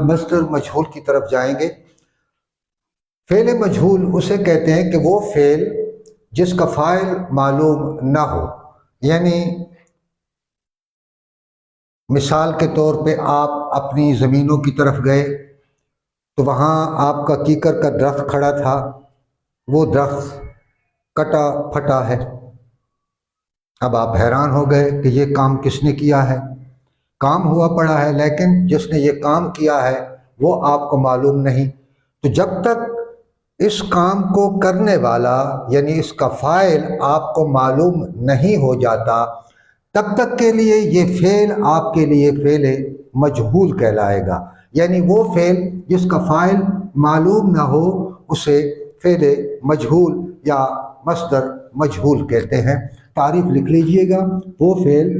مصدر مجہول کی طرف جائیں گے۔ فعل مجہول اسے کہتے ہیں کہ وہ فعل جس کا فاعل معلوم نہ ہو، یعنی مثال کے طور پہ آپ اپنی زمینوں کی طرف گئے تو وہاں آپ کا کیکر کا درخت کھڑا تھا، وہ درخت کٹا پھٹا ہے۔ اب آپ حیران ہو گئے کہ یہ کام کس نے کیا ہے؟ کام ہوا پڑا ہے لیکن جس نے یہ کام کیا ہے وہ آپ کو معلوم نہیں۔ تو جب تک اس کام کو کرنے والا یعنی اس کا فاعل آپ کو معلوم نہیں ہو جاتا، تب تک کے لیے یہ فعل آپ کے لیے فعل مجہول کہلائے گا، یعنی وہ فعل جس کا فاعل معلوم نہ ہو اسے فعل مجہول یا مصدر مجہول کہتے ہیں۔ تعریف لکھ لیجئے گا، وہ فعل